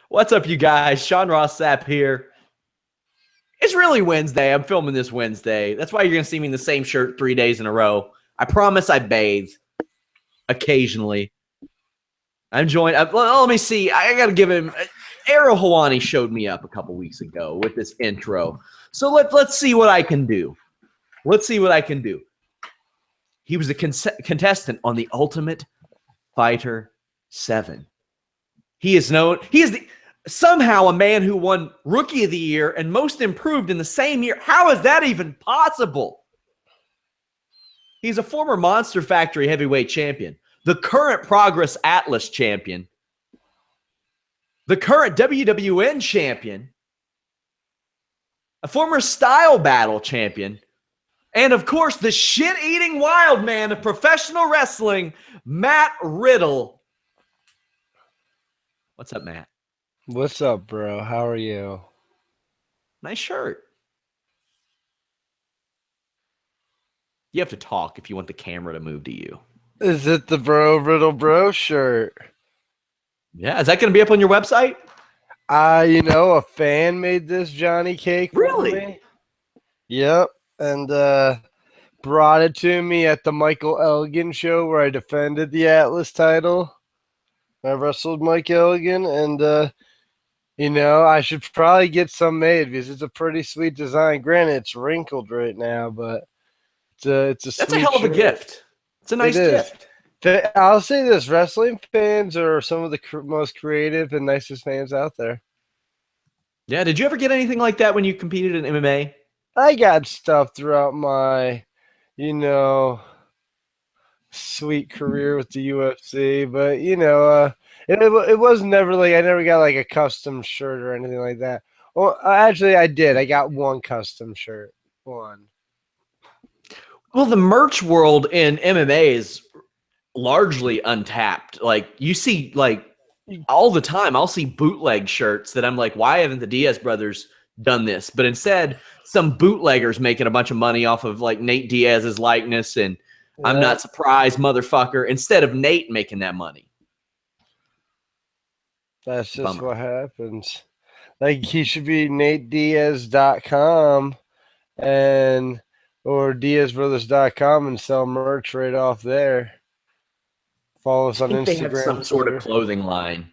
What's up, you guys? Sean Ross Sapp here. It's really Wednesday. I'm filming this Wednesday. That's why you're going to see me in the same shirt 3 days in a row. I promise I bathe occasionally. I'm joined. Let me see. I got to give him. Arrow Hawani showed me up a couple weeks ago with this intro. So let's see what I can do. Let's see what I can do. He was a contestant on The Ultimate Fighter 7. He is somehow a man who won Rookie of the Year and Most Improved in the same year. How is that even possible? He's a former Monster Factory heavyweight champion, the current Progress Atlas champion, the current WWN champion, a former Style Battle champion, and of course, the shit-eating wild man of professional wrestling, Matt Riddle. What's up, Matt? What's up, bro? How are you? Nice shirt. You have to talk if you want the camera to move to you. Is it the Riddle Bro shirt? Yeah, is that going to be up on your website? A fan made this Johnny Cake for Really? me. Yep, and brought it to me at the Michael Elgin show where I defended the Atlas title. I wrestled Mike Elgin, and I should probably get some made because it's a pretty sweet design. Granted, it's wrinkled right now, but it's a That's a hell of a gift. It's a nice gift. I'll say this: wrestling fans are some of the most creative and nicest fans out there. Yeah. Did you ever get anything like that when you competed in MMA? I got stuff throughout my, sweet career with the UFC, but it was never like I never got like a custom shirt or anything like that. Well, actually, I did. I got one custom shirt. One. Well, the merch world in MMA is largely untapped. Like you see, like all the time, I'll see bootleg shirts that I'm like, why haven't the Diaz brothers done this? But instead, some bootleggers making a bunch of money off of like Nate Diaz's likeness, and I'm not surprised, motherfucker. Instead of Nate making that money. That's just what happens. Like he should be NateDiaz.com or DiazBrothers.com and sell merch right off there. Follow us on Instagram. They have some sort of clothing line.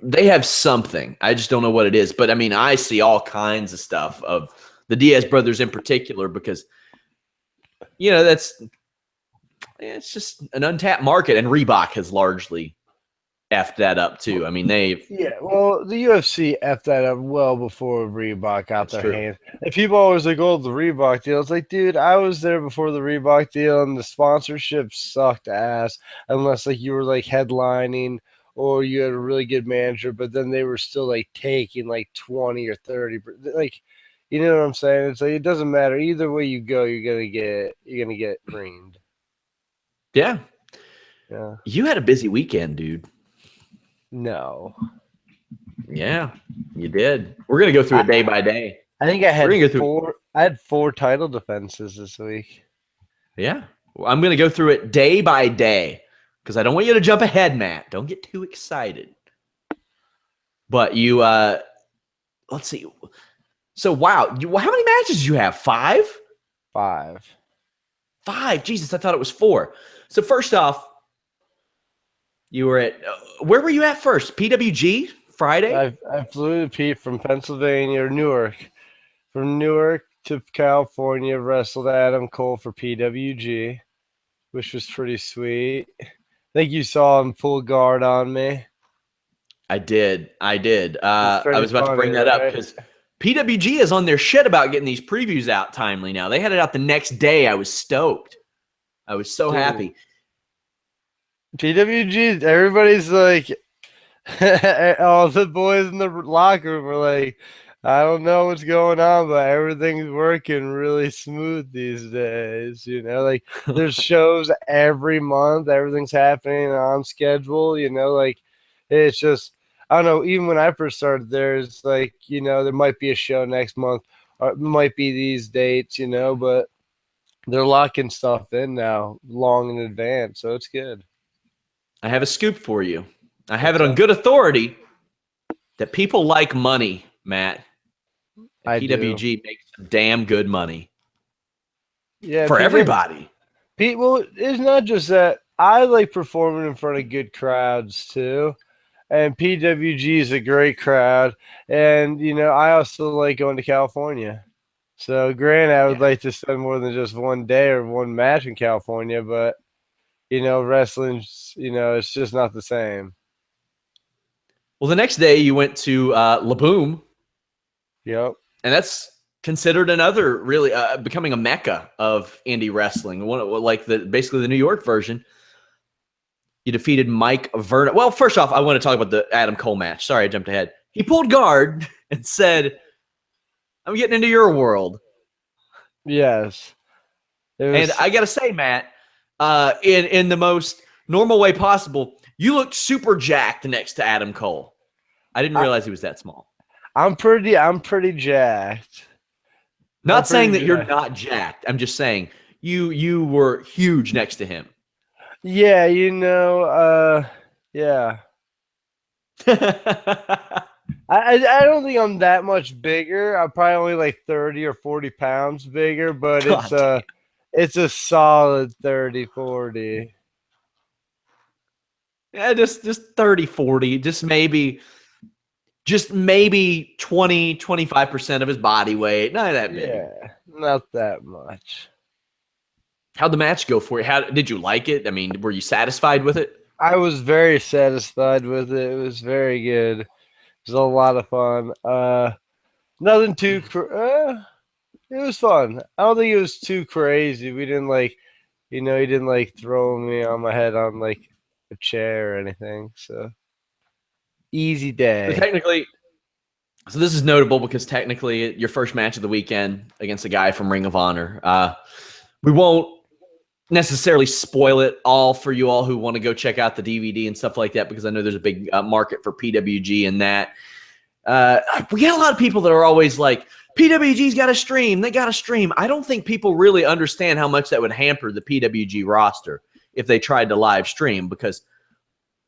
They have something. I just don't know what it is. But I mean, I see all kinds of stuff of the Diaz brothers in particular because, it's just an untapped market, and Reebok has largely effed that up too. I mean, the UFC effed that up well before Reebok got their hands. And people always like, oh, the Reebok deal. It's like, dude, I was there before the Reebok deal, and the sponsorship sucked ass unless like you were like headlining or you had a really good manager, but then they were still like taking like 20 or 30, like, you know what I'm saying? It's like it doesn't matter either way you go, you're gonna get creamed. Yeah. Yeah. You had a busy weekend, dude. No. Yeah, you did. We're gonna go through it day by day. I think I had four title defenses this week. Yeah. Well, I'm gonna go through it day by day because I don't want you to jump ahead, Matt. Don't get too excited. But you let's see. So wow, how many matches did you have? 5? 5. Jesus, I thought it was 4. So first off, you were at where were you at first? PWG Friday? I flew to Pete from Pennsylvania or Newark. From Newark to California, wrestled Adam Cole for PWG, which was pretty sweet. I think you saw him full guard on me. I did. I was about to bring that up because PWG is on their shit about getting these previews out timely now. They had it out the next day. I was stoked. I was so happy. PWG, everybody's like, all the boys in the locker room were like, I don't know what's going on, but everything's working really smooth these days. Like there's shows every month. Everything's happening on schedule. Like it's just, I don't know. Even when I first started there, it's like, there might be a show next month, or it might be these dates, but they're locking stuff in now long in advance. So it's good. I have a scoop for you. I have it on good authority that people like money, Matt. And I PWG makes some damn good money. Yeah, for everybody. Well, it's not just that. I like performing in front of good crowds too. And PWG is a great crowd. And, I also like going to California. So, granted, I would like to spend more than just one day or one match in California, but, wrestling's, it's just not the same. Well, the next day you went to La Boom. Yep. And that's considered another really becoming a mecca of indie wrestling. Basically the New York version. You defeated Mike Verna. Well, first off, I want to talk about the Adam Cole match. Sorry, I jumped ahead. He pulled guard and said, "I'm getting into your world." Yes. And I got to say, Matt, in the most normal way possible, you looked super jacked next to Adam Cole. I didn't realize he was that small. I'm pretty jacked. Not saying that you're not jacked. I'm just saying you were huge next to him. Yeah, yeah. I don't think I'm that much bigger. I'm probably only like 30 or 40 pounds bigger, but it's a solid 30, 40. Yeah, just 30, 40, just maybe 20, 25% of his body weight. Not that big. Yeah, not that much. How'd the match go for you? How did you like it? I mean, were you satisfied with it? I was very satisfied with it. It was very good. It was a lot of fun. Nothing too it was fun. I don't think it was too crazy. We didn't he didn't throw me on my head on a chair or anything. So easy day. So this is notable because technically your first match of the weekend against a guy from Ring of Honor. We won't necessarily spoil it all for you all who want to go check out the DVD and stuff like that, because I know there's a big market for PWG in that. We get a lot of people that are always like, PWG's got to stream. They got to stream. I don't think people really understand how much that would hamper the PWG roster if they tried to live stream, because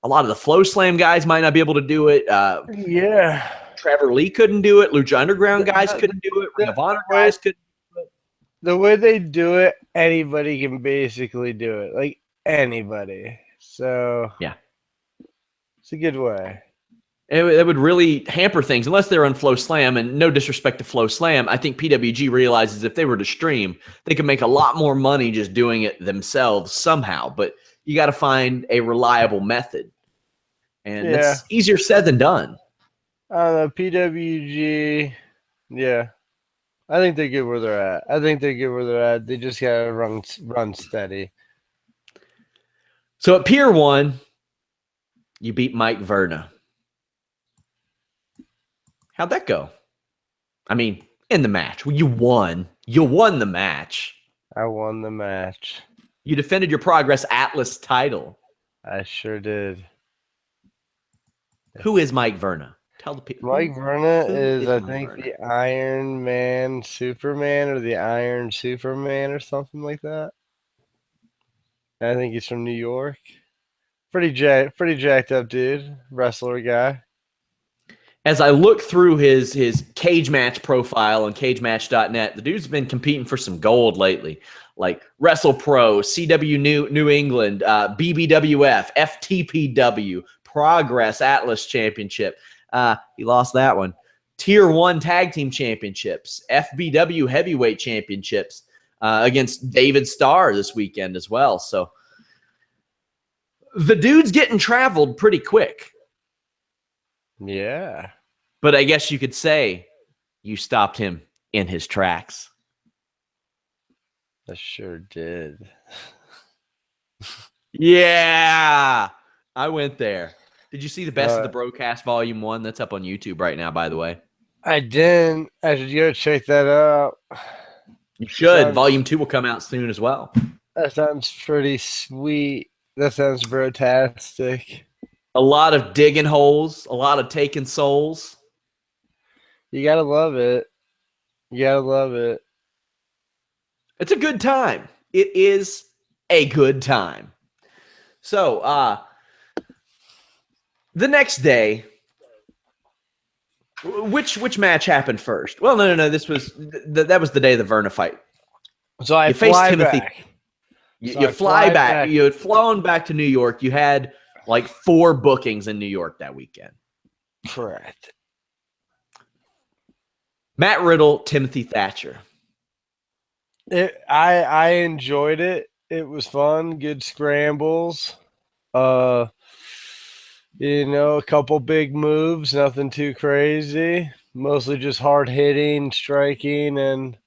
a lot of the Flow Slam guys might not be able to do it. Yeah. Trevor Lee couldn't do it. Lucha Underground guys couldn't do it. Ring of Honor guys couldn't do it. The way they do it, anybody can basically do it. Like anybody. So yeah, it's a good way. It would really hamper things unless they're on Flow Slam. And no disrespect to Flow Slam, I think PWG realizes if they were to stream, they could make a lot more money just doing it themselves somehow. But you got to find a reliable method. And it's easier said than done. PWG, yeah. I think they're good where they're at. They just got to run steady. So at Pier 1, you beat Mike Verna. How'd that go? I mean, in the match. Well, you won. You won the match. I won the match. You defended your Progress Atlas title. I sure did. Who is Mike Verna? Tell the people. Mike Verna is I think, the Iron Man Superman or the Iron Superman or something like that. I think he's from New York. Pretty jacked up dude. Wrestler guy. As I look through his cage match profile on cagematch.net, the dude's been competing for some gold lately, like Wrestle Pro, CW New England, BBWF, FTPW, Progress Atlas Championship. He lost that one. Tier 1 Tag Team Championships, FBW Heavyweight Championships against David Starr this weekend as well. So the dude's getting traveled pretty quick. Yeah. But I guess you could say you stopped him in his tracks. I sure did. Yeah. I went there. Did you see the Best of the BROCAST Volume 1? That's up on YouTube right now, by the way. I didn't. I should go check that out. You should. Volume 2 will come out soon as well. That sounds pretty sweet. That sounds brotastic. A lot of digging holes, a lot of taking souls. You gotta love it. You gotta love it. It's a good time. It is a good time. So, The next day, which match happened first? Well, no. This was that was the day of the Verna fight. So I You faced fly Timothy. back. You fly back. You had flown back to New York. You had like 4 bookings in New York that weekend. Correct. Matt Riddle, Timothy Thatcher. I enjoyed it. It was fun. Good scrambles. A couple big moves. Nothing too crazy. Mostly just hard hitting, striking, and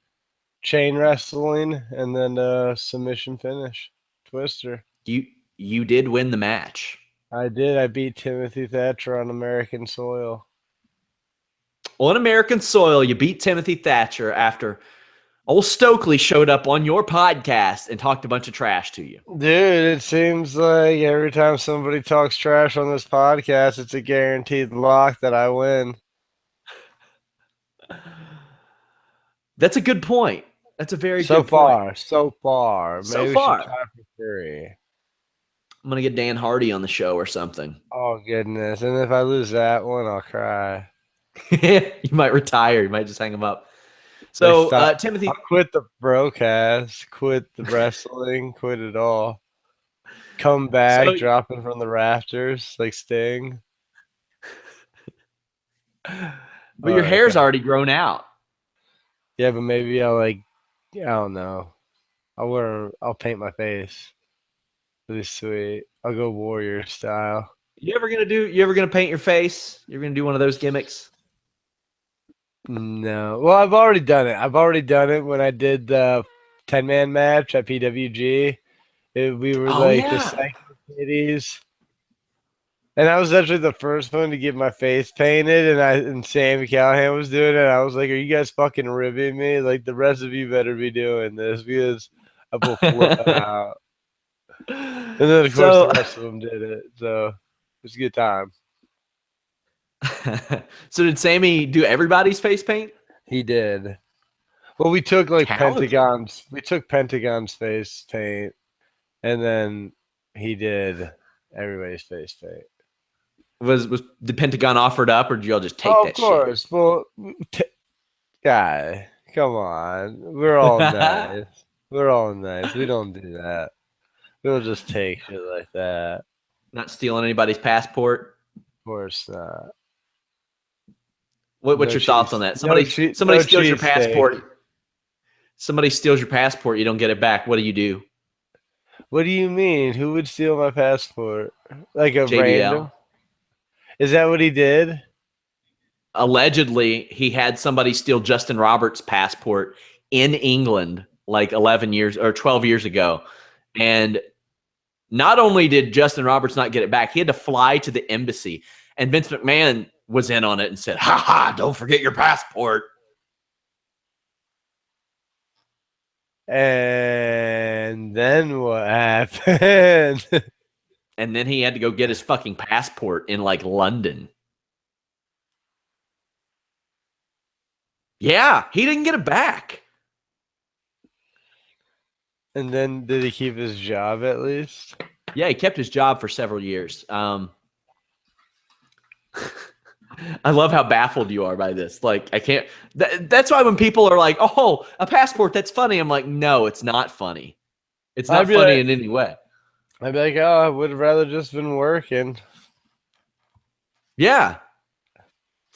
chain wrestling, and then submission finish. Twister. You did win the match. I did. I beat Timothy Thatcher on American soil. On American soil, you beat Timothy Thatcher after old Stokely showed up on your podcast and talked a bunch of trash to you. Dude, it seems like every time somebody talks trash on this podcast, it's a guaranteed lock that I win. That's a good point. That's a very so good far, point. So far. So Maybe far. we should try for 3. I'm going to get Dan Hardy on the show or something. Oh, goodness. And if I lose that one, I'll cry. You might retire. You might just hang him up. So, Timothy. I'll quit the broadcast, quit the wrestling, quit it all. Come back, dropping from the rafters like Sting. But your hair's already grown out. Yeah, but maybe I don't know. I'll paint my face. Really sweet. I'll go warrior style. You ever gonna paint your face? You're gonna do one of those gimmicks? No. Well, I've already done it. I've already done it when I did the 10-man match at PWG. We were the second kitties. And I was actually the first one to get my face painted, and Sammy Callahan was doing it. I was like, "Are you guys fucking ribbing me? Like, the rest of you better be doing this because I will flip out." And then, of course, the rest of them did it. So it was a good time. So did Sammy do everybody's face paint? He did. Well, we took Pentagon's face paint, and then he did everybody's face paint. Was the Pentagon offered up, or did y'all just take that shit? Of course. Well, guy, come on. We're all nice. We're all nice. We don't do that. We don't just take shit like that. Not stealing anybody's passport? Of course not. What's your thoughts on that? Somebody steals your passport. Somebody steals your passport. You don't get it back. What do you do? What do you mean? Who would steal my passport? Like a JBL. Random? Is that what he did? Allegedly, he had somebody steal Justin Roberts' passport in England like 11 years or 12 years ago. And not only did Justin Roberts not get it back, he had to fly to the embassy. And Vince McMahon was in on it and said, "Ha, don't forget your passport." And then what happened? And then he had to go get his fucking passport in like London. Yeah, he didn't get it back. And then did he keep his job at least? Yeah, he kept his job for several years. I love how baffled you are by this. Like, I can't. That's why when people are like, "Oh, a passport, that's funny," I'm like, "No, it's not funny. It's not funny in any way." I'd be like, "Oh, I would have rather just been working." Yeah.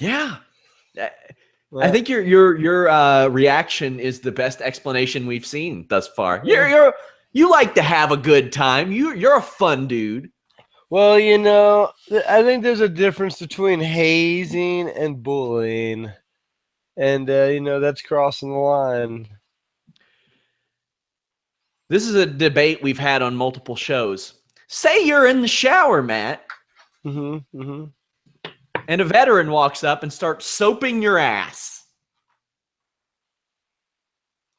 I think your reaction is the best explanation we've seen thus far. You like to have a good time. You're a fun dude. Well, I think there's a difference between hazing and bullying, and that's crossing the line. This is a debate we've had on multiple shows. Say you're in the shower, Matt, and a veteran walks up and starts soaping your ass.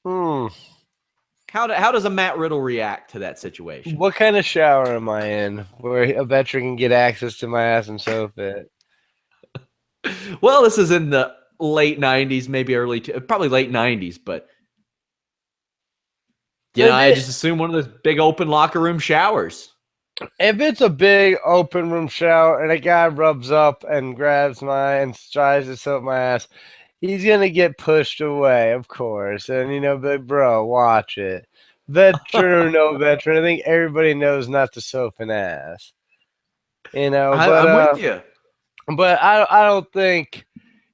How does a Matt Riddle react to that situation? What kind of shower am I in where a veteran can get access to my ass and soap it? Well, this is in the late 90s, maybe probably late 90s, but I just assume one of those big open locker room showers. If it's a big open room shower and a guy rubs up and grabs my and tries to soap my ass, he's gonna get pushed away, of course. And but bro, watch it. Veteran or no veteran, I think everybody knows not to soap an ass. I'm with you. But I don't think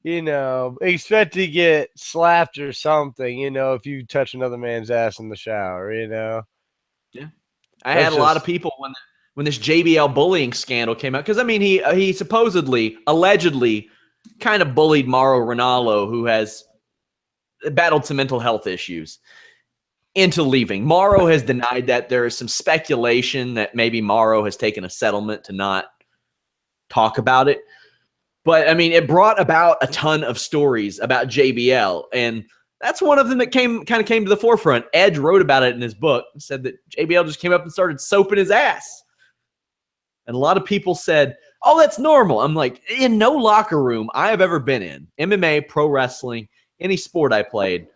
expect to get slapped or something. If you touch another man's ass in the shower. Yeah, I That's had a lot of just people when this JBL bullying scandal came out, because I mean he supposedly, allegedly, kind of bullied Mauro Ranallo, who has battled some mental health issues, into leaving. Mauro has denied that. There is some speculation that maybe Mauro has taken a settlement to not talk about it. But I mean, it brought about a ton of stories about JBL, and that's one of them that came to the forefront. Edge wrote about it in his book, said that JBL just came up and started soaping his ass. And a lot of people said, "Oh, that's normal." I'm like, in no locker room I have ever been in, MMA, pro wrestling, any sport I played,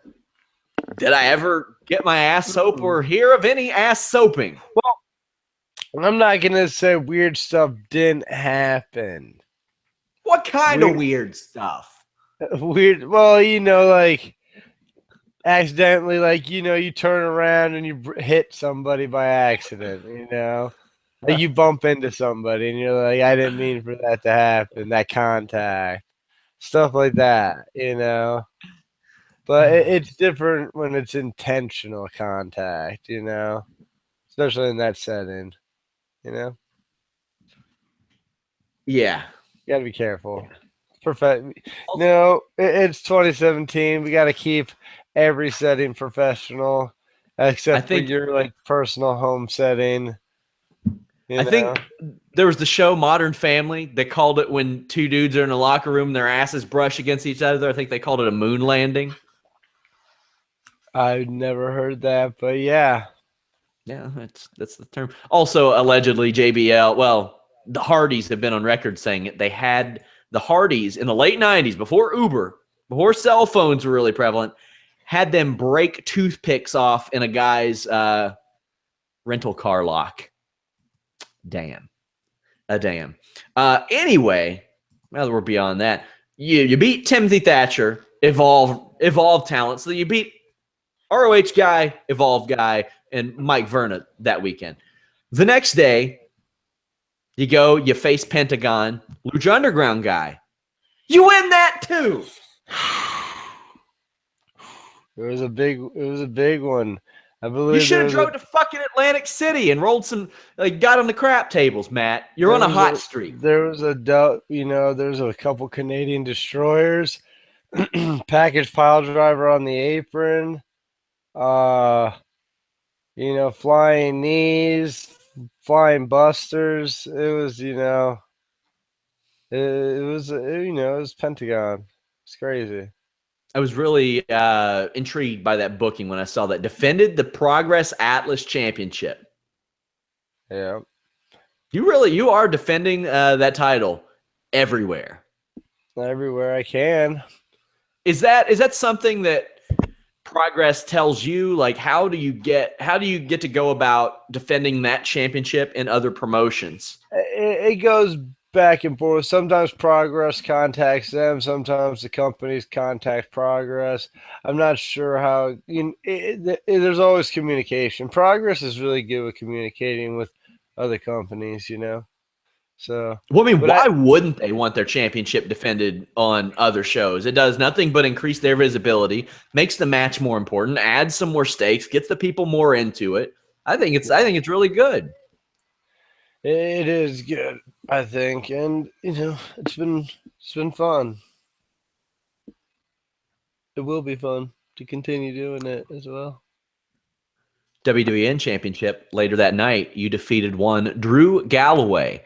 did I ever get my ass soaped or hear of any ass soaping? Well, I'm not gonna say weird stuff didn't happen. What kind of weird stuff? Weird. Well, like accidentally, like you turn around and you hit somebody by accident. Like you bump into somebody and you're like, I didn't mean for that to happen. That contact, stuff like that. But it's different when it's intentional contact. Especially in that setting. Yeah. You gotta be careful. Perfect. No, it's 2017. We got to keep every setting professional, except for your like personal home setting. I think there was the show Modern Family. They called it when two dudes are in a locker room, their asses brush against each other. I think they called it a moon landing. I've never heard that, but yeah. Yeah, that's the term. Also, allegedly, JBL, well, the Hardys have been on record saying it. They had the Hardys in the late 90s, before Uber, before cell phones were really prevalent, had them break toothpicks off in a guy's rental car lock. Damn. Damn. Anyway, now that we're beyond that, you beat Timothy Thatcher, evolve talent. So you beat ROH guy, evolve guy, and Mike Verna that weekend. The next day, you face Pentagon, Lucha Underground guy. You win that too. It was a big one. I believe you should have drove to fucking Atlantic City and rolled some, got on the crap tables, Matt. You're on a hot streak. There was there's a couple Canadian destroyers, package pile driver on the apron, flying knees, flying busters. It was, it was Pentagon. It's crazy. I was really intrigued by that booking when I saw that. Defended the Progress Atlas Championship. Yeah. You are defending that title everywhere. Everywhere I can. Is that something that Progress tells you? Like, how do you get to go about defending that championship in other promotions? It goes back and forth. Sometimes Progress contacts them. Sometimes the companies contact Progress. I'm not sure how. There's always communication. Progress is really good with communicating with other companies. So. Well, I mean, why wouldn't they want their championship defended on other shows? It does nothing but increase their visibility, makes the match more important, adds some more stakes, gets the people more into it. I think it's really good. It is good, I think, and it's been fun. It will be fun to continue doing it as well. WWN Championship later that night, you defeated one Drew Galloway.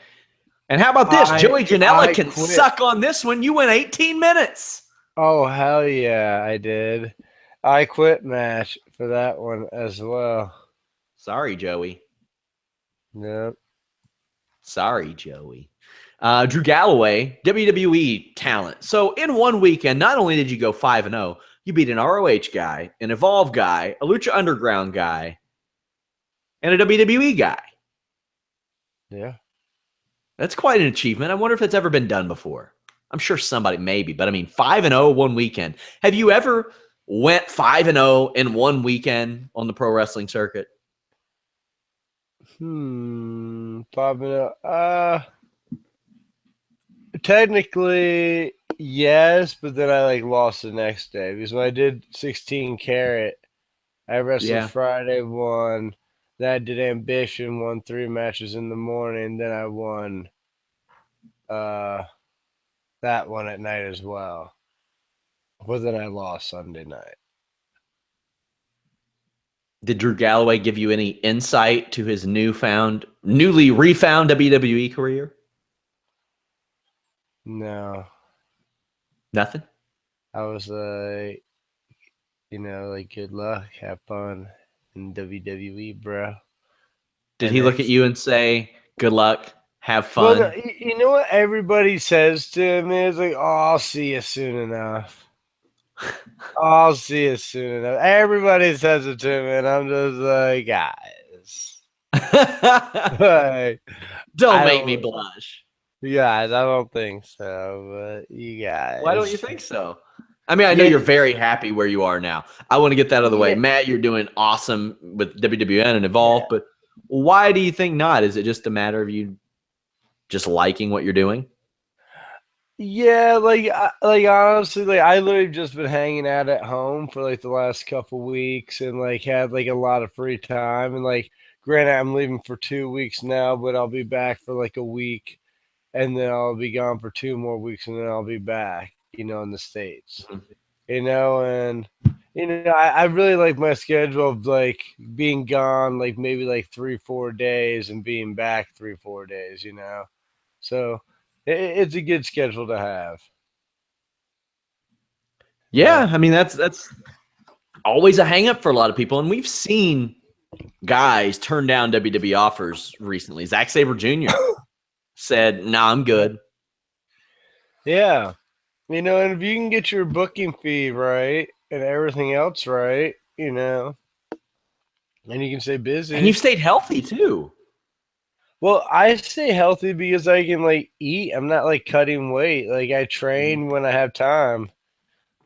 And how about this? Joey Janela can suck on this one. You went 18 minutes. Oh, hell yeah, I did. I quit match for that one as well. Sorry, Joey. Yep. Sorry, Joey. Drew Galloway, WWE talent. So in one weekend, not only did you go 5-0, you beat an ROH guy, an Evolve guy, a Lucha Underground guy, and a WWE guy. Yeah. That's quite an achievement. I wonder if it's ever been done before. I'm sure somebody maybe, but I mean 5-0 one weekend. Have you ever went 5-0 in one weekend on the pro wrestling circuit? 5-0. Technically, yes, but then I like lost the next day because when I did 16 carat, I wrestled Yeah. Friday, won. Then I did Ambition, won 3 matches in the morning. Then I won uh that one at night as well. But then I lost Sunday night. Did Drew Galloway give you any insight to his newly refound WWE career? No, Nothing. I was like, like good luck, have fun in WWE, bro. Did he look at you and say, "Good luck, have Well, no, fun"? you know what everybody says to him is like, "Oh, I'll see you soon enough. I'll see you soon enough." Everybody says it to me, and I'm just like, guys, like, Don't I make me don't, blush. you guys, I don't think so, but you Why don't you guys, think so? I mean, I know yeah, you're very happy where you are now. I want to get that out of the way. yeah, Matt, you're doing awesome with WWN and yeah. Evolve, but why do you think not? Is it just a matter of you just liking what you're doing? Yeah, like honestly, like I literally just been hanging out at home for like the last couple weeks and like had like a lot of free time and like granted I'm leaving for 2 weeks now, but I'll be back for like a week and then I'll be gone for 2 more weeks and then I'll be back, in the States. Mhm. And I really like my schedule of like being gone like maybe like 3, 4 days and being. 3, 4 days. So it's a good schedule to have. Yeah. Yeah, I mean that's always a hangup for a lot of people, and we've seen guys turn down WWE offers recently. Zack Sabre Jr. said, "Nah, I'm good." Yeah. And if you can get your booking fee right and everything else right, and you can stay And you've busy. stayed healthy too. Well, I stay healthy because I can like eat. I'm not like cutting weight. Like I Mhm. train when I have time,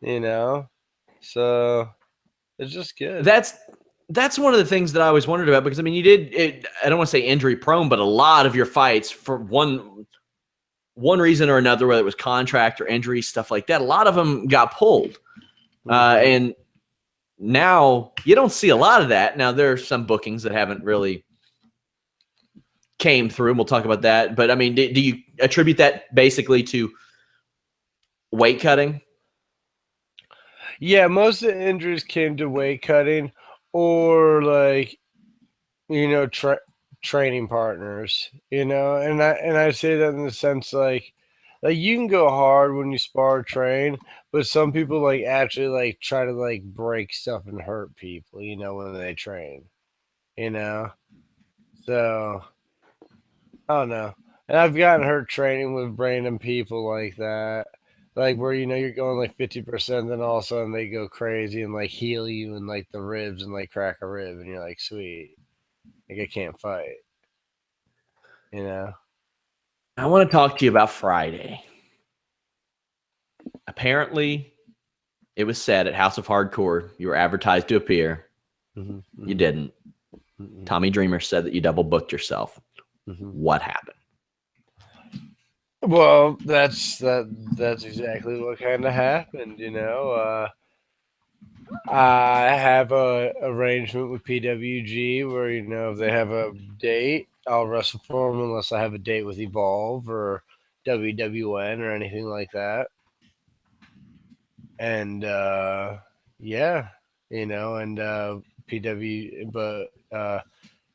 you know? So it's just good. That's one of the things that I always wondered about because I mean you did it, I don't want to say injury prone, but a lot of your fights for one reason or another, whether it was contract or injury stuff like that, a lot of them got pulled, Hmm. and now you don't see a lot of that. Now there are some bookings that haven't really came through, and we'll talk about that. But I mean, do you attribute that basically to weight cutting? Yeah, most of the injuries came to weight cutting or like you know, training partners, and I say that in the sense like you can go hard when you spar or train, but some people like actually like try to like break stuff and hurt people, when they train, you know. So I don't know, and I've gotten hurt training with random people like that. Like where you're going like 50%, then all of a sudden they go crazy and like heal you in like the ribs and like crack a rib, and you're like, sweet, like I can't fight, you know. I want to talk to you about Friday. Apparently, it was said at House of Hardcore you were advertised to appear. Mhm, You mhm, didn't. mhm, Tommy Dreamer said that you double booked yourself. mhm. What happened? Well, that's exactly what kind of happened. I have a arrangement with PWG where if they have a date, I'll wrestle for them unless I have a date with Evolve or WWN or anything like that. And yeah, and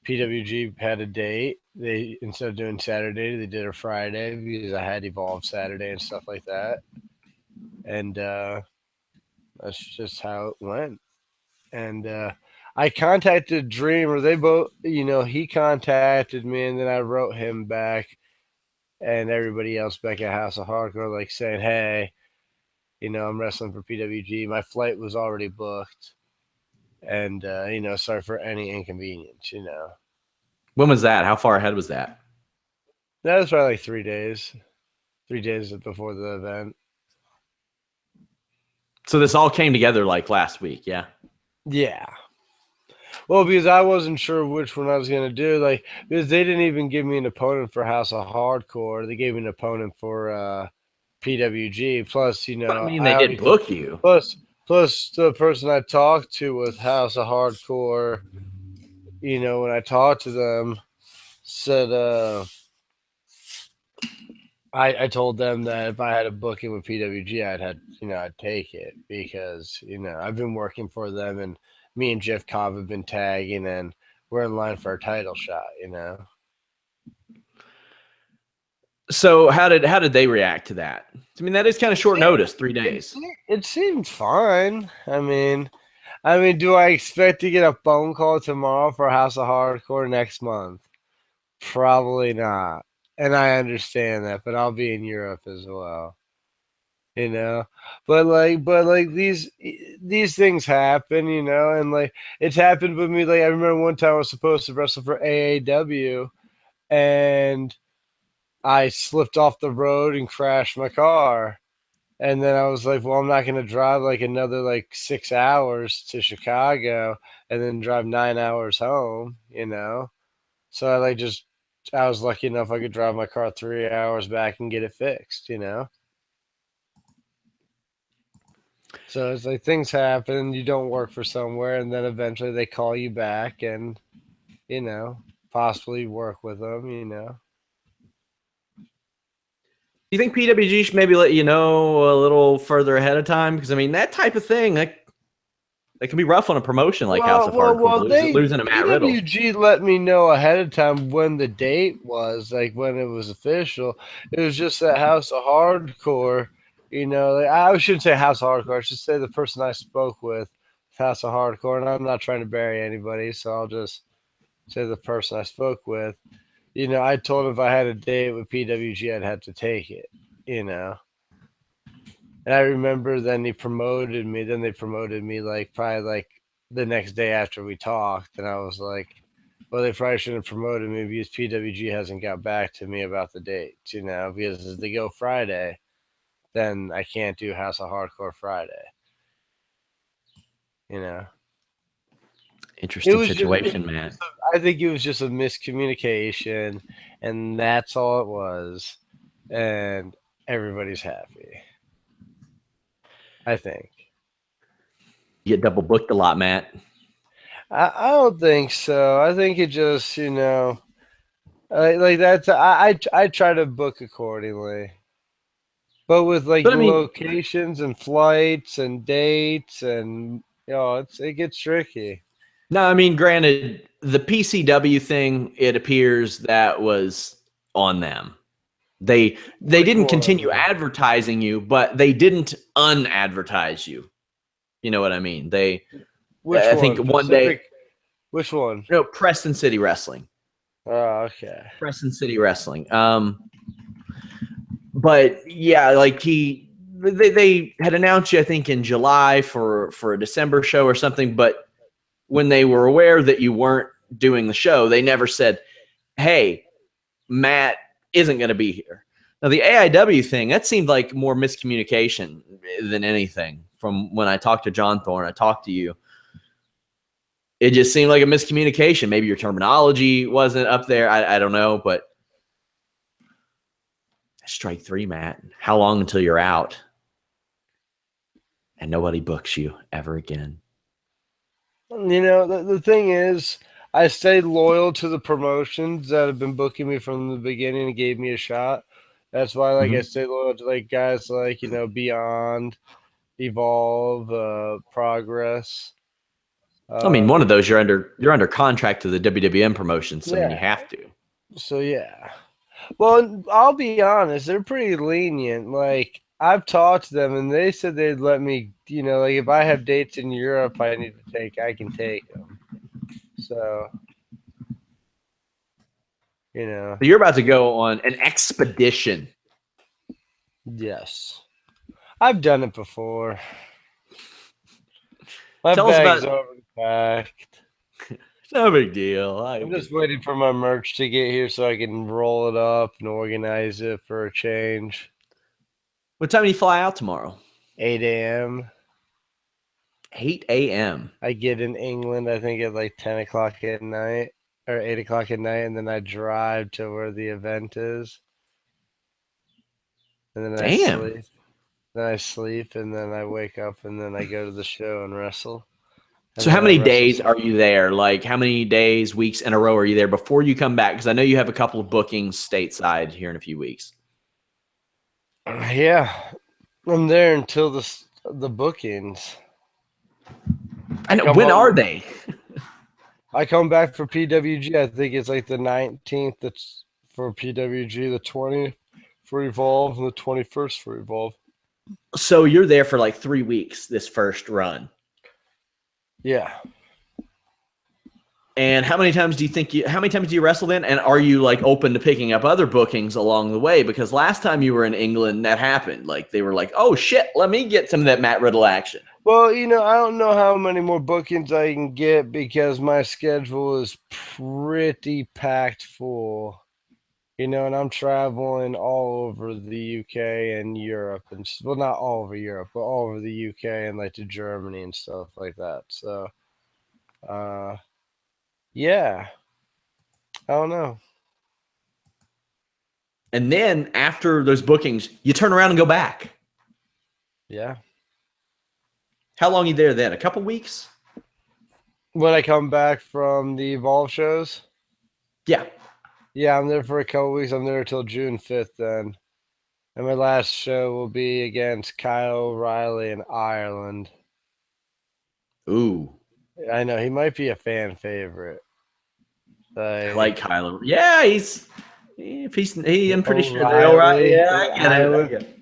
PWG had a date. They instead of doing Saturday, they did a Friday because I had Evolve Saturday and stuff like that. And that's just how it went. And I contacted Dreamer. They both, he contacted me, and then I wrote him back, and everybody else back at House of Hardcore, like saying, "Hey, I'm wrestling for PWG. My flight was already booked, and sorry for any inconvenience." When was that? How far ahead was that? That was probably like 3 days. 3 days before the event. So this all came together like last week, yeah. Yeah. Well, because I wasn't sure which one I was gonna do, like because they didn't even give me an opponent for House of Hardcore. They gave me an opponent for PWG. Plus, But I mean, I they did obviously book you. plus the person I talked to with House of Hardcore, when I talked to them, said I told them that if I had a booking with PWG, I'd take it because I've been working for them, and me and Jeff Cobb have been tagging, and we're in line for a title shot. So how did they react to that? I mean, that is kind of short notice, 3 days. It seemed fine. I mean, do I expect to get a phone call tomorrow for House of Hardcore next month? Probably not. And I understand that, but I'll be in Europe as well. you know but like these things happen, and like it's happened with me. Like I remember one time I was supposed to wrestle for AAW, and I slipped off the road and crashed my car, and then I was like, well, I'm not going to drive like another like 6 hours to Chicago and then drive 9 hours home. So I was lucky enough I could drive my car 3 hours back and get it fixed. So it's like things happen. You don't work for somewhere, and then eventually they call you back, and possibly work with them. Do you think PWG should maybe let you know a little further ahead of time? Because I mean, that type of thing that can be rough on a promotion like House of Hardcore, losing to Matt Riddle. PWG let me know ahead of time when the date was, like when it was official. It was just that House of Hardcore. Like, I shouldn't say House of Hardcore. I should say the person I spoke with, House of Hardcore, and I'm not trying to bury anybody, so I'll just say the person I spoke with. I told him if I had a date with PWG, I'd have to take it. You know. And I remember then he promoted me. Then they promoted me like probably like the next day after we talked, and I was like, "Well, they probably shouldn't have promoted me because PWG hasn't got back to me about the dates, because if they go Friday, then I can't do House of Hardcore Friday, you know." Interesting situation, man. I think it was just a miscommunication, and that's all it was, and everybody's happy. I think. You get double booked a lot, Matt. I don't think so. I think it just, like that's I try to book accordingly, but with like But I the mean, locations and flights and dates, and it gets tricky. no, I mean, granted, the PCW thing, it appears that was on them. They didn't continue advertising you, but they didn't unadvertise you. You know what I mean? Which I think one? one day, Which one? Preston City Wrestling. Oh, okay. Preston City Wrestling. But yeah, like they had announced you, I think, in July for a December show or something. But when they were aware that you weren't doing the show, they never said, "Hey, Matt isn't going to be here." Now the AIW thing, that seemed like more miscommunication than anything. From when I talked to John Thorne, I talked to you. It just seemed like a miscommunication. Maybe your terminology wasn't up there. I don't know, but strike three, Matt. How long until you're out? And nobody books you ever again. The thing is, I stayed loyal to the promotions that have been booking me from the beginning and gave me a shot. That's why, like, I stayed loyal to like guys like Beyond, Evolve, Progress. I mean, one of those you're under contract to the WWN promotion, so I mean you Yeah. have to. So yeah. Well, I'll be honest, they're pretty lenient. Like I've talked to them, and they said they'd let me. Like if I have dates in Europe, I can take them. So So you're about to go on an expedition. yes, I've done it before. My Tell us bag's about overpacked. No big deal. I'm just waiting for my merch to get here so I can roll it up and organize it for a change. What time do you fly out tomorrow? 8 a.m. 8 a.m. I get in England, I think at like 10 o'clock at night or 8 o'clock at night, and then I drive to where the event is. And then I Damn. sleep. Then I sleep, and then I wake up, and then I go to the show and wrestle. And So then how I many wrestle days are you there? Like how many days, weeks in a row are you there before you come back? Because I know you have a couple of bookings stateside here in a few weeks. Yeah, I'm there until the bookings. And when are they? I come back for PWG. I think it's like the 19th. That's for PWG, the 20th for Evolve, and the 21st for Evolve. So you're there for like 3 weeks this first run. Yeah. And how many times do you wrestle then? And are you like open to picking up other bookings along the way? Because last time you were in England, that happened. Like they were like, oh shit, let me get some of that Matt Riddle action. Well, I don't know how many more bookings I can get because my schedule is pretty packed full. And I'm traveling all over the UK and Europe, and well, not all over Europe, but all over the UK and like to Germany and stuff like that. So, yeah, I don't know. And then after those bookings, you turn around and go back. Yeah. How long are you there then? A couple weeks? When I come back from the Evolve shows, Yeah. yeah, I'm there for a couple weeks. I'm there until June 5th then. And my last show will be against Kyle O'Reilly in Ireland. Ooh. I know he might be a fan favorite. I like Kylo. Yeah, I'm pretty sure they're all right. O'Reilly Yeah, in I get Ireland. it.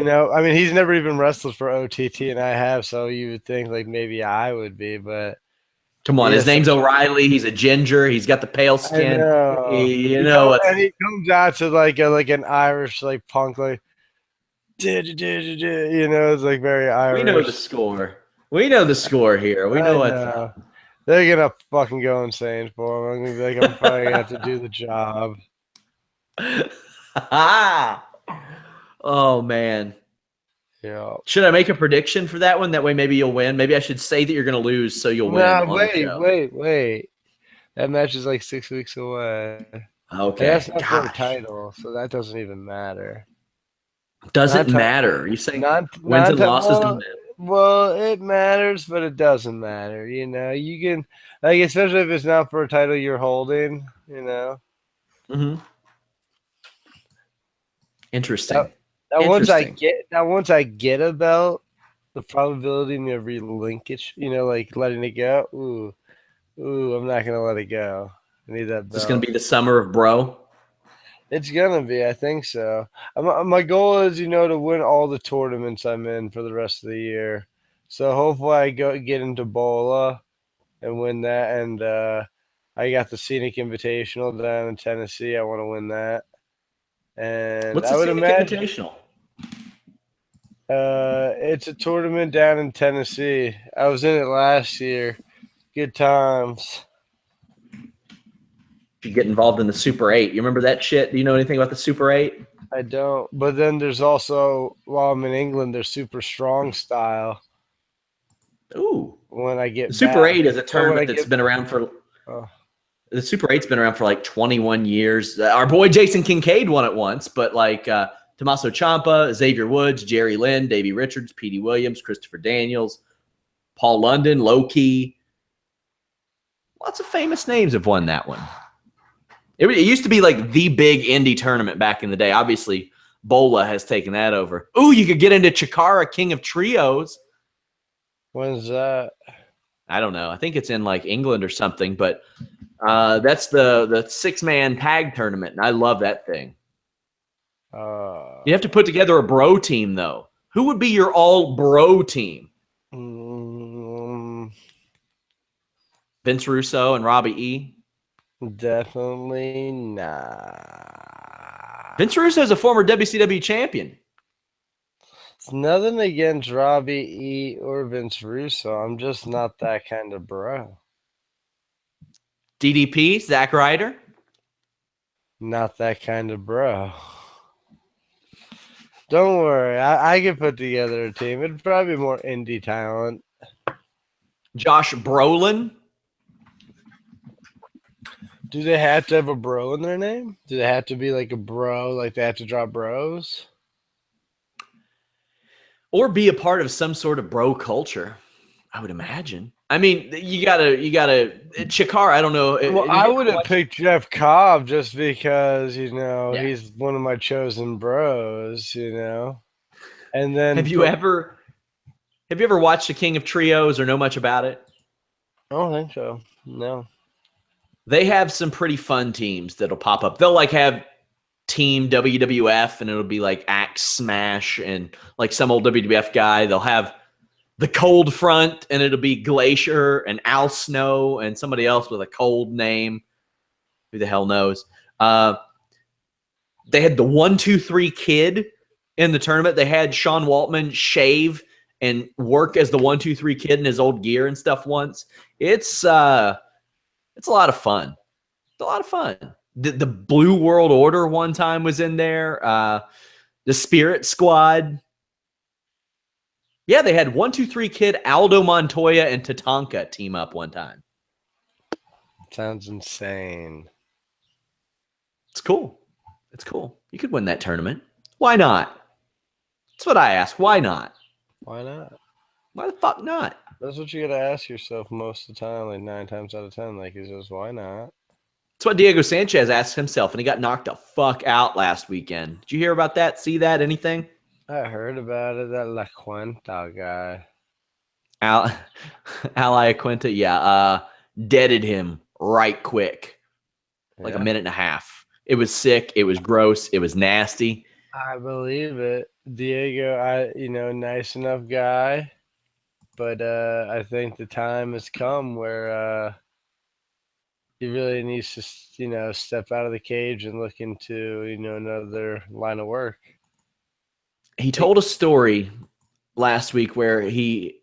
I mean, he's never even wrestled for OTT, and I have, so you would think like maybe I would be, but Come on, his name's O'Reilly. He's a ginger. He's got the pale skin. I know. And he comes out to like an Irish like punk like, it's like very Irish. We know the score. We know the score here. We know what's up. They're gonna fucking go insane for him. I'm gonna be like, I'm probably gonna have to do the job. Oh man. Yeah. Should I make a prediction for that one? That way maybe you'll win. Maybe I should say that you're gonna lose so you'll win. Wait. That match is like 6 weeks away. Okay. That's not for a title, so that doesn't even matter. Doesn't matter. Are you saying wins and losses don't matter? Well, it matters, but it doesn't matter. You can like, especially if it's not for a title you're holding. Mm-hmm. Interesting. Now once I get a belt, the probability of relinquish, like letting it go. Ooh, I'm not gonna let it go. I need that belt. It's gonna be the summer of bro. It's gonna be. I think so. My goal is, to win all the tournaments I'm in for the rest of the year. So hopefully I get into Bola and win that. And I got the Scenic Invitational down in Tennessee. I want to win that. And what's the Scenic Invitational? It's a tournament down in Tennessee. I was in it last year. Good times. You get involved in the Super 8. You remember that shit? Do you know anything about the Super 8? I don't. But then there's also, while I'm in England, there's Super Strong Style. Ooh. When I get the Super 8 is a tournament that's been around for. Oh. The Super 8's been around for like 21 years. Our boy Jason Kincaid won it once, but like Tommaso Ciampa, Xavier Woods, Jerry Lynn, Davey Richards, Petey Williams, Christopher Daniels, Paul London, Low-Key. Lots of famous names have won that one. It used to be like the big indie tournament back in the day. Obviously, Bola has taken that over. Ooh, you could get into Chikara, King of Trios. When's that? I don't know. I think it's in like England or something, but that's the 6-man tag tournament, and I love that thing. You have to put together a bro team, though. Who would be your all bro team? Vince Russo and Robbie E? Definitely not. Vince Russo is a former WCW champion. It's nothing against Robbie E or Vince Russo. I'm just not that kind of bro. DDP, Zack Ryder. Not that kind of bro. Don't worry, I can put together a team. It'd probably be more indie talent. Josh Brolin. Do they have to have a bro in their name? Do they have to be like a bro? Like they have to drop bros? Or be a part of some sort of bro culture, I would imagine. I mean, you gotta. Chikara, I don't know. Well, I would have picked Jeff Cobb just because, you know, Yeah. he's one of my chosen bros, you know. And then Have you ever watched The King of Trios or know much about it? I don't think so. No. They have some pretty fun teams that'll pop up. They'll like have Team WWF and it'll be like Axe Smash and like some old WWF guy. They'll have the Cold Front and it'll be Glacier and Al Snow and somebody else with a cold name. Who the hell knows? They had the 1-2-3 Kid in the tournament. They had Sean Waltman shave and work as the 1-2-3 Kid in his old gear and stuff once. It's a lot of fun. It's a lot of fun. The Blue World Order one time was in there. The Spirit Squad. Yeah, they had 1-2-3 Kid, Aldo Montoya, and Tatanka team up one time. Sounds insane. It's cool. It's cool. You could win that tournament. Why not? That's what I ask. Why not? Why not? Why the fuck not? That's what you gotta ask yourself most of the time, like 9 times out of 10. Like, is just why not? That's what Diego Sanchez asked himself, and he got knocked the fuck out last weekend. Did you hear about that? See that? Anything? I heard about it. That La Cuenta guy. Ali Aquinta, yeah, deaded him right quick, like a minute and a half. It was sick. It was gross. It was nasty. I believe it. Diego, nice enough guy, but I think the time has come where he really needs to, step out of the cage and look into, another line of work. He told a story last week where he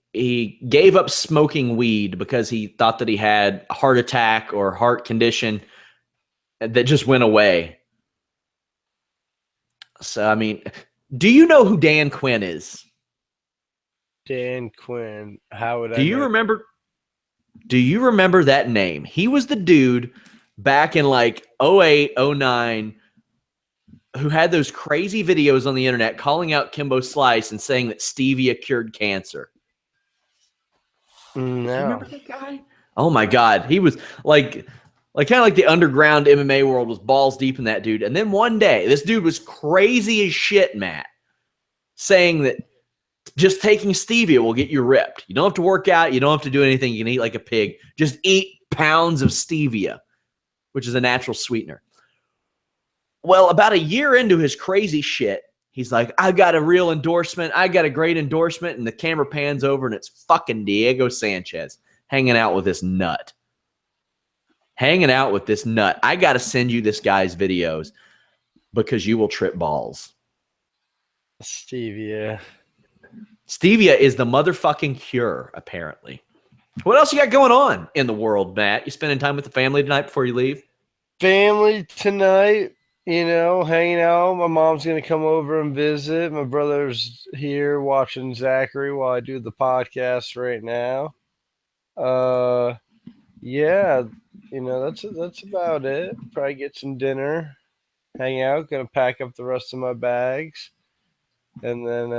gave up smoking weed because he thought that he had a heart attack or heart condition that just went away. So, I mean, do you know who Dan Quinn is? Dan Quinn. How would I Do you remember that name? He was the dude back in like 08, 09 who had those crazy videos on the internet calling out Kimbo Slice and saying that stevia cured cancer. No. You remember that guy? Oh my God. He was like kind of like the underground MMA world was balls deep in that dude. And then one day, this dude was crazy as shit, Matt, saying that just taking stevia will get you ripped. You don't have to work out. You don't have to do anything. You can eat like a pig. Just eat pounds of stevia, which is a natural sweetener. Well, about a year into his crazy shit, he's like, I got a real endorsement. I got a great endorsement. And the camera pans over and it's fucking Diego Sanchez hanging out with this nut. I got to send you this guy's videos because you will trip balls. Stevia is the motherfucking cure, apparently. What else you got going on in the world, Matt? You spending time with the family tonight before you leave? Family tonight, hanging out. My mom's going to come over and visit. My brother's here watching Zachary while I do the podcast right now. Yeah, that's about it. Probably get some dinner, hang out. Gonna pack up the rest of my bags, and then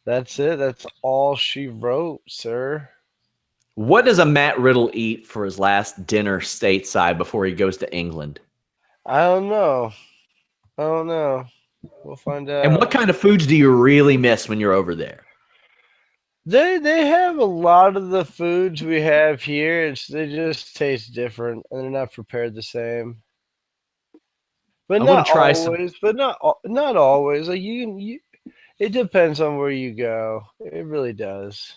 that's it. That's all she wrote, sir. What does a Matt Riddle eat for his last dinner stateside before he goes to England? I don't know. We'll find out. And what kind of foods do you really miss when you're over there? They have a lot of the foods we have here. They just taste different, and they're not prepared the same. But not always. But not always. Like it depends on where you go. It really does.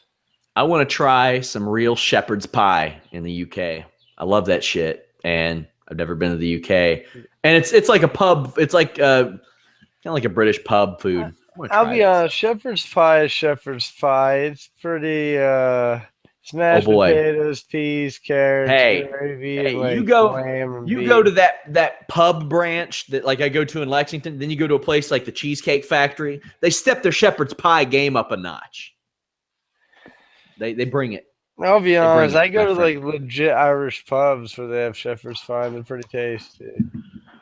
I want to try some real shepherd's pie in the UK. I love that shit, and I've never been to the UK. And it's like a pub. It's like kind of like a British pub food. I'll be honest. Shepherd's pie is shepherd's pie. It's pretty Smashed boy. potatoes, peas, carrots, Hey, gravy, and hey, like lamb and you go beef. to that pub branch that like I go to in Lexington, then you go to a place like the Cheesecake Factory. They step their shepherd's pie game up a notch. They bring it. I'll be They bring honest, it, I my go to friend. like legit Irish pubs where they have shepherd's pie and they're pretty tasty.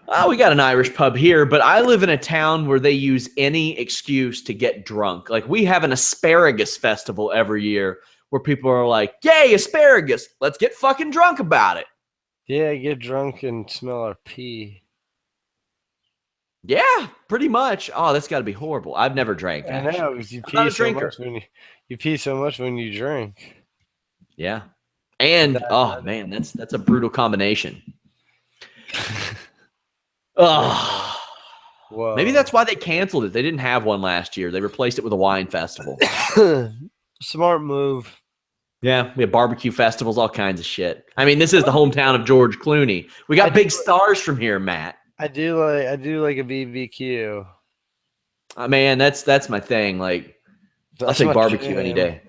Oh, we got an Irish pub here, but I live in a town where they use any excuse to get drunk. Like we have an asparagus festival every year where people are like, "Yay, asparagus! Let's get fucking drunk about it." Yeah, get drunk and smell our pee. Yeah, pretty much. Oh, that's got to be horrible. I've never drank I know, actually. because you I'm not pee a so much drinker. when you pee so much when you drink. Yeah, and oh Diuretic. man, that's a brutal combination. Oh, maybe Whoa. that's why they canceled it. They didn't have one last year. They replaced it with a wine festival. Smart move. Yeah, we have barbecue festivals, all kinds of shit. I mean, this is the hometown of George Clooney. We got big stars from here, Matt. I do like a BBQ. Man, that's my thing. Like, I'll That's take my barbecue any jam. day.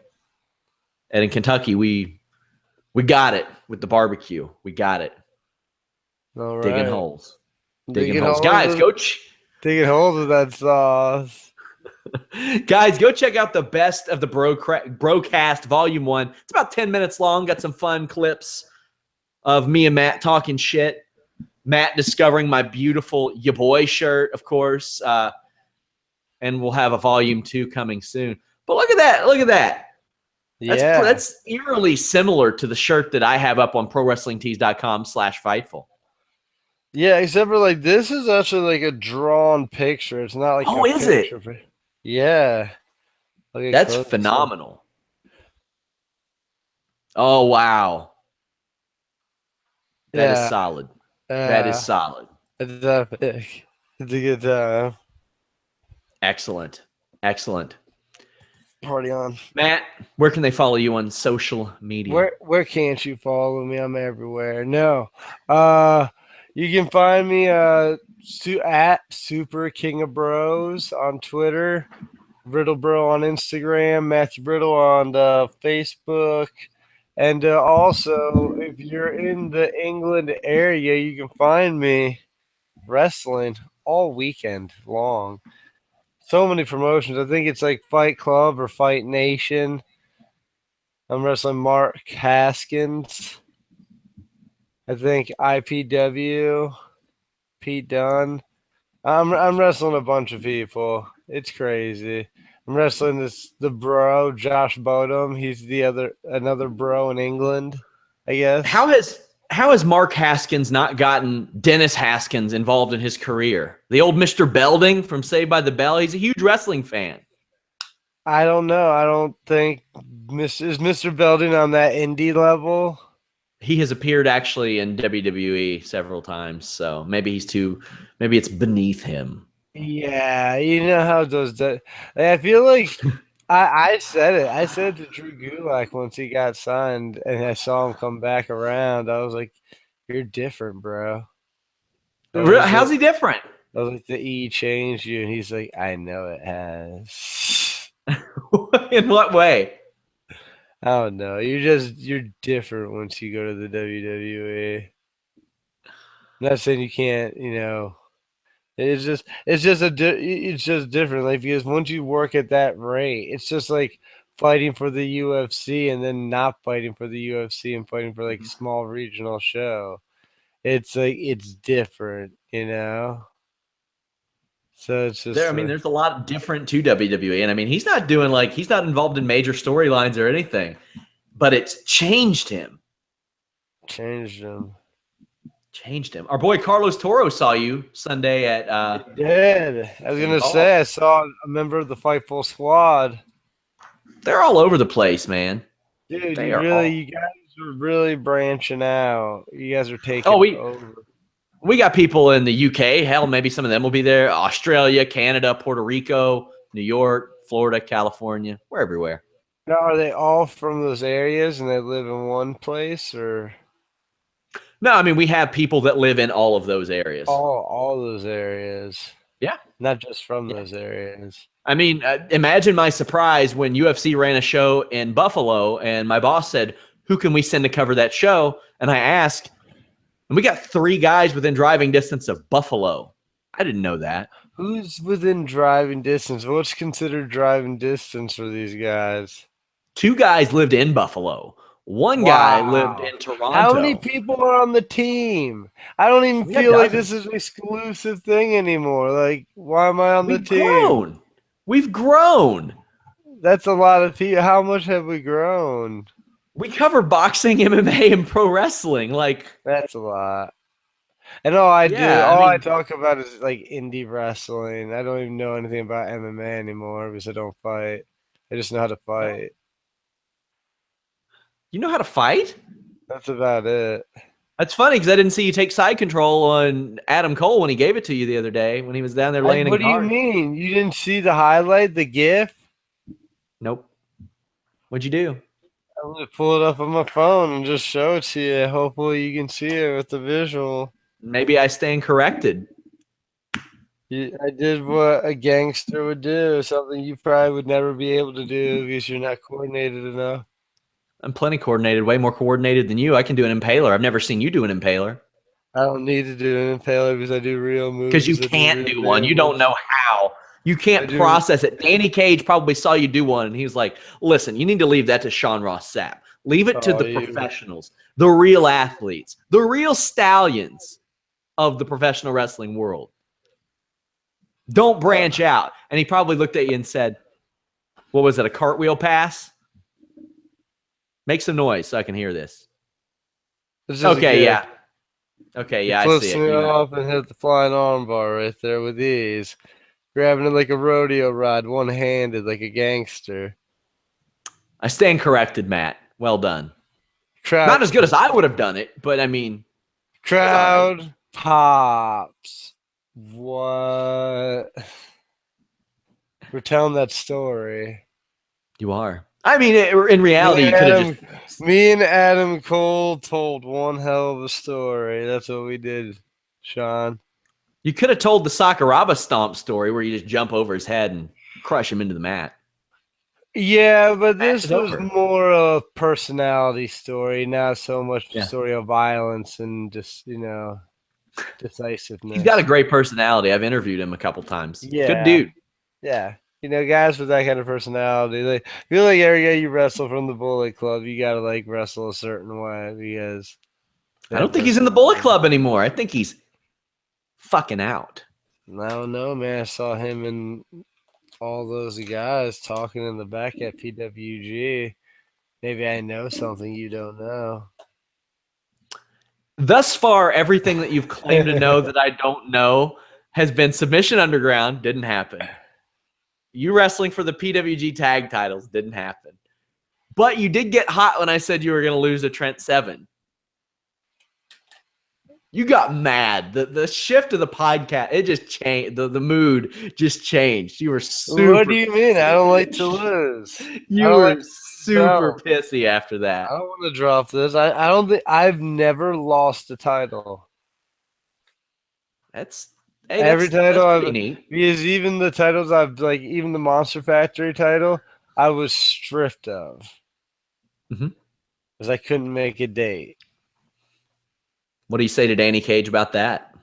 And in Kentucky, we got it with the barbecue. We got it. All right. Digging holes. Digging Digging holes. holes Guys, in- Digging holes with that sauce. Guys, go check out the best of the BROCAST Volume 1. It's about 10 minutes long. Got some fun clips of me and Matt talking shit. Matt discovering my beautiful Ya Boy shirt, of course. And we'll have a Volume 2 coming soon. But look at that. Look at that. That's eerily similar to the shirt that I have up on ProWrestlingTees.com/Fightful. Yeah, except for like this is actually like a drawn picture. It's not like Oh, a is it? picture. Yeah. That's phenomenal. Oh, wow. That is solid. That is solid. It's epic. It's a good time. Excellent. Excellent. Party on. Matt, where can they follow you on social media? Where can't you follow me? I'm everywhere. No. You can find me at Super King of Bros on Twitter, Riddle Bro on Instagram, Matthew Riddle on Facebook. And also, if you're in the England area, you can find me wrestling all weekend long. So many promotions. I think it's like Fight Club or Fight Nation. I'm wrestling Mark Haskins. I think IPW, Pete Dunne. I'm wrestling a bunch of people. It's crazy. I'm wrestling the bro Josh Bodum. He's another bro in England, I guess. How has Mark Haskins not gotten Dennis Haskins involved in his career? The old Mr. Belding from Saved by the Bell. He's a huge wrestling fan. I don't know. I don't think is Mr. Belding on that indie level. He has appeared actually in WWE several times, so maybe it's beneath him. Yeah, you know how those. I feel like I said it. I said to Drew Gulak once he got signed, and I saw him come back around. I was like, "You're different, bro." How's he different? I was like, "The E changed you," and he's like, "I know it has." In what way? I don't know. You're different once you go to the WWE. I'm not saying you can't, It's just different. Like because once you work at that rate, it's just like fighting for the UFC and then not fighting for the UFC and fighting for like a small regional show. It's like it's different, So it's just there's a lot different to WWE, and I mean he's not involved in major storylines or anything, but it's changed him. Changed him. Our boy Carlos Toro saw you Sunday at He did. I was gonna say I saw a member of the Fightful squad. They're all over the place, man. Dude, you guys are really branching out. You guys are taking over. We got people in the UK. Hell, maybe some of them will be there. Australia, Canada, Puerto Rico, New York, Florida, California. We're everywhere. Now, are they all from those areas and they live in one place, or? No, I mean we have people that live in all of those areas. All those areas. Yeah. not just from those areas. I mean, imagine my surprise when UFC ran a show in Buffalo and my boss said, who can we send to cover that show? And I asked, and we got 3 guys within driving distance of Buffalo. I didn't know that. Who's within driving distance? What's considered driving distance for these guys? 2 guys lived in Buffalo. 1 guy lived in Toronto. How many people are on the team? I don't even feel like this is an exclusive thing anymore. Like, why am I on the team? We've grown. That's a lot of people. How much have we grown? We cover boxing, MMA, and pro wrestling. Like, that's a lot. And all I talk about is like indie wrestling. I don't even know anything about MMA anymore because I don't fight. I just know how to fight. You know how to fight? That's about it. That's funny because I didn't see you take side control on Adam Cole when he gave it to you the other day when he was down there laying in What do you mean? You didn't see the highlight, the GIF? Nope. What'd you do? I'm going to pull it up on my phone and just show it to you. Hopefully you can see it with the visual. Maybe I stand corrected. I did what a gangster would do, something you probably would never be able to do because you're not coordinated enough. I'm plenty coordinated, way more coordinated than you. I can do an impaler. I've never seen you do an impaler. I don't need to do an impaler because I do real moves. Because you can't do one. You don't know how. You can't process it. Danny Cage probably saw you do one, and he was like, listen, you need to leave that to Sean Ross Sapp. Leave it to the professionals, the real athletes, the real stallions of the professional wrestling world. Don't branch out. And he probably looked at you and said, what was it, a cartwheel pass? Make some noise so I can hear this. Okay, yeah. Okay, yeah, I see it. You off and hit the flying armbar right there with ease. Grabbing it like a rodeo rod, one-handed, like a gangster. I stand corrected, Matt. Well done. Not as good as I would have done it, but I mean. Crowd pops. What? We're telling that story. You are. I mean, in reality, you could have just. Me and Adam Cole told one hell of a story. That's what we did, Sean. You could have told the Sakuraba stomp story where you just jump over his head and crush him into the mat. Yeah, but this was more a personality story, not so much a story of violence and just, decisiveness. He's got a great personality. I've interviewed him a couple times. Yeah. Good dude. Yeah. Guys with that kind of personality, I feel like every guy you wrestle from the Bullet Club, you got to wrestle a certain way because. I don't think he's in the Bullet Club anymore. I think he's fucking out. I don't know, man. I saw him and all those guys talking in the back at PWG. Maybe I know something you don't know. Thus far, everything that you've claimed to know that I don't know has been Submission Underground. Didn't happen. You wrestling for the PWG tag titles didn't happen. But you did get hot when I said you were going to lose to Trent Seven. You got mad. The shift of the podcast, it just changed. The mood just changed. You were super. What do you mean? I don't like to lose. You were super pissy after that. I don't want to drop this. I don't think I've never lost a title. Every title I've because even the titles I've even the Monster Factory title I was stripped of because I couldn't make a date. What do you say to Danny Cage about that?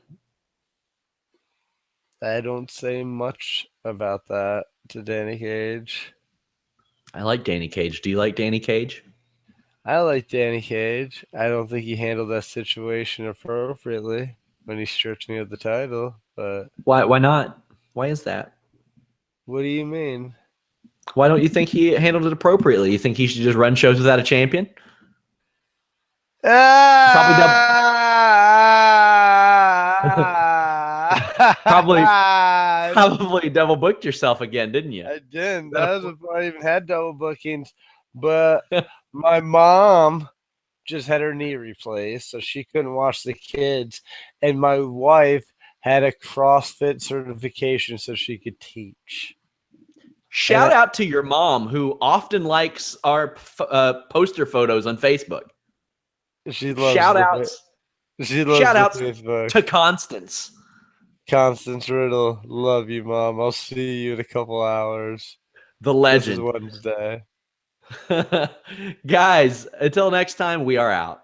I don't say much about that to Danny Cage. I like Danny Cage. Do you like Danny Cage? I like Danny Cage. I don't think he handled that situation appropriately when he stripped me of the title. But why not? Why is that? What do you mean? Why don't you think he handled it appropriately? You think he should just run shows without a champion? Probably double booked yourself again, didn't you? I didn't. That was before I even had double bookings. But my mom just had her knee replaced, so she couldn't watch the kids. And my wife had a CrossFit certification so she could teach. Shout out to your mom, who often likes our poster photos on Facebook. She loves shout outs to Constance. Constance Riddle, love you, Mom. I'll see you in a couple hours. The This is legend. Wednesday. Guys, until next time, we are out.